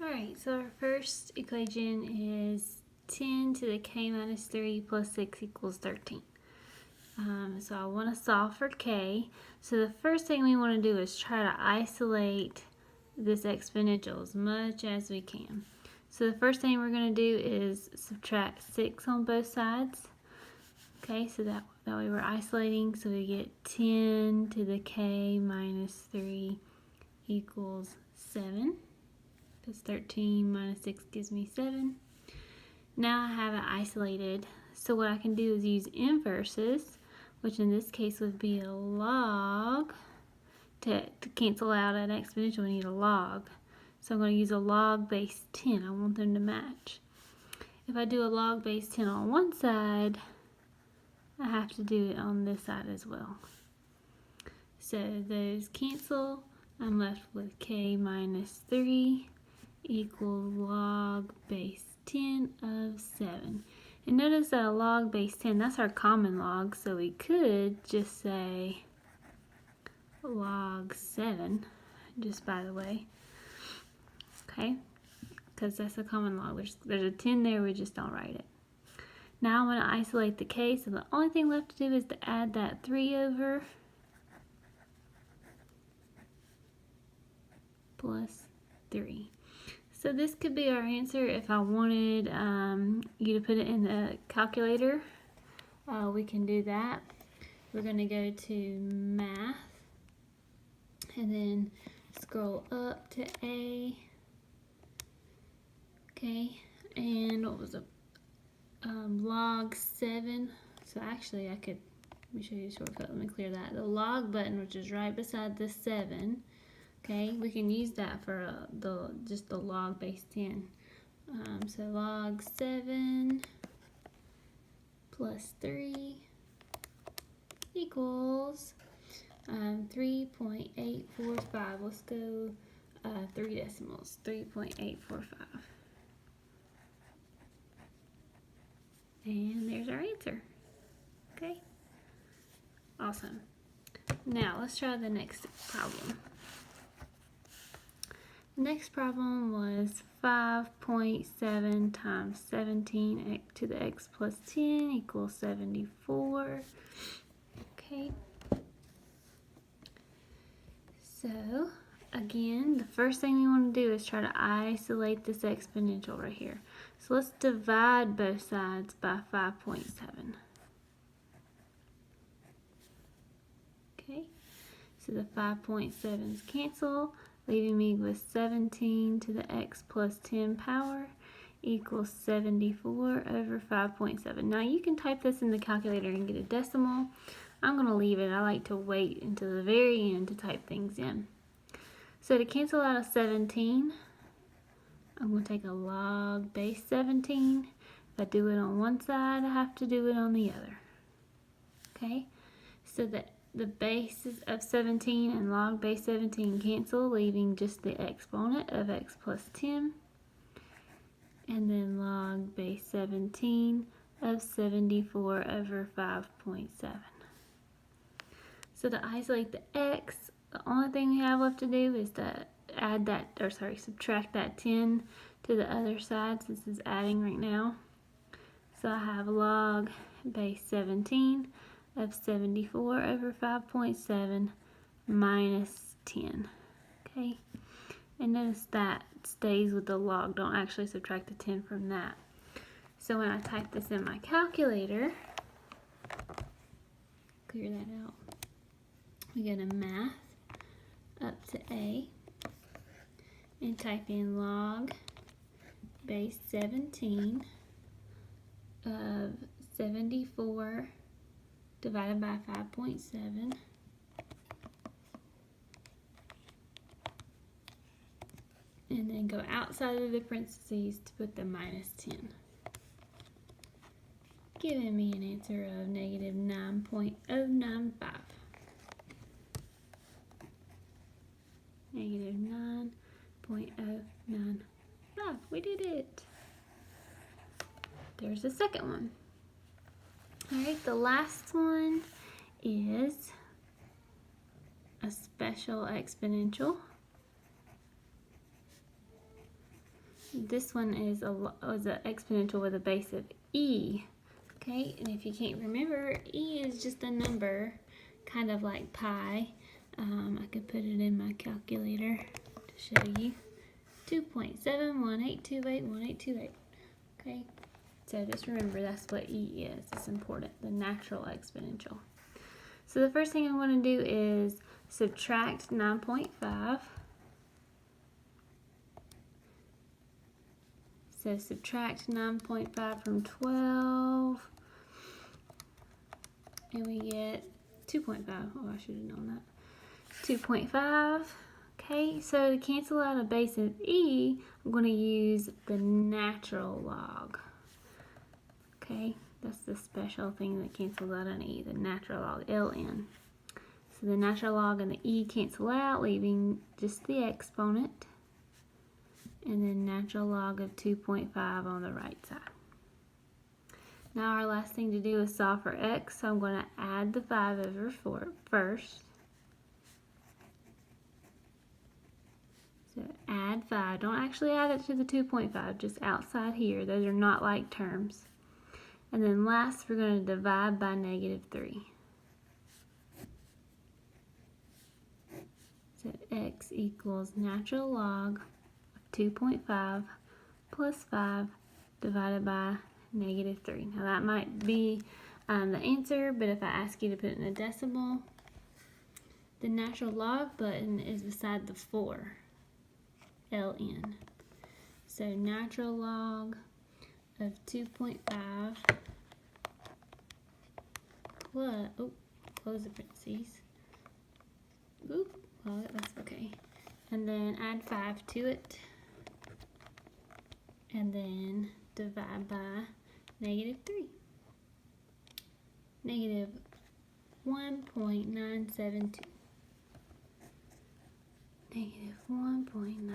Alright, so our first equation is 10 to the k minus 3 plus 6 equals 13. So I want to solve for k. So the first thing we want to do is try to isolate this exponential as much as we can. So the first thing we're going to do is subtract 6 on both sides. Okay, so that way we're isolating, so we get 10 to the k minus 3 equals 7. Because 13 minus 6 gives me 7. Now I have it isolated, so what I can do is use inverses, which in this case would be a log. To cancel out an exponential, we need a log. So I'm going to use a log base 10. I want them to match. If I do a log base 10 on one side, I have to do it on this side as well. So those cancel. I'm left with k minus 3 equals log base 10 of 7. And notice that a log base 10, that's our common log, so we could just say log 7, just by the way. Okay, because that's a common log. There's a 10 there, we just don't write it. Now I want to isolate the k, so the only thing left to do is to add that 3 over plus 3. So this could be our answer if I wanted you to put it in the calculator. We can do that. We're going to go to math and then scroll up to A. Okay, and what was it? Log 7. So actually let me show you a shortcut. Let me clear that. The log button, which is right beside the 7. Okay, we can use that for just the log base 10. So log 7 plus 3 equals 3.845. Let's go 3 decimals, 3.845. And there's our answer. Okay, awesome. Now let's try the next problem. Next problem was 5.7 times 17 to the x plus 10 equals 74. Okay. So, again, the first thing we want to do is try to isolate this exponential right here. So let's divide both sides by 5.7. Okay. So the 5.7's cancel, leaving me with 17 to the x plus 10 power equals 74 over 5.7. Now you can type this in the calculator and get a decimal. I'm going to leave it. I like to wait until the very end to type things in. So to cancel out a 17, I'm going to take a log base 17. If I do it on one side, I have to do it on the other. Okay, so that the bases of 17 and log base 17 cancel, leaving just the exponent of x plus 10. And then log base 17 of 74 over 5.7. So to isolate the x, the only thing we have left to do is to subtract that 10 to the other side, since it's adding right now. So I have log base 17 of 74 over 5.7 minus 10. Okay, and notice that stays with the log. Don't actually subtract the 10 from that. So when I type this in my calculator, clear that out, we go to math, up to A, and type in log base 17 of 74 divided by 5.7 and then go outside of the parentheses to put the minus 10, giving me an answer of negative 9.095. Negative 9.095. We did it. There's the second one. Alright, the last one is a special exponential. This one is an exponential with a base of e. Okay, and if you can't remember, e is just a number, kind of like pi. I could put it in my calculator to show you. 2.718281828. Okay, so just remember that's what e is. It's important, the natural exponential. So the first thing I want to do is subtract 9.5. So subtract 9.5 from 12, and we get 2.5. Oh, I should have known that. 2.5. Okay, so to cancel out a base of e, I'm going to use the natural log. Okay, that's the special thing that cancels out an e, the natural log, ln. So the natural log and the e cancel out, leaving just the exponent, and then natural log of 2.5 on the right side. Now our last thing to do is solve for x, so I'm going to add the 5 over 4 first. So add 5. Don't actually add it to the 2.5, just outside here. Those are not like terms. And then last, we're going to divide by -3. So x equals natural log of 2.5 plus 5 divided by -3. Now that might be the answer, but if I ask you to put it in a decimal, the natural log button is beside the 4, ln. So natural log of 2.5 plus, close the parentheses. Oop, well, that's okay. And then add 5 to it. And then divide by -3. -1.972. -1.972.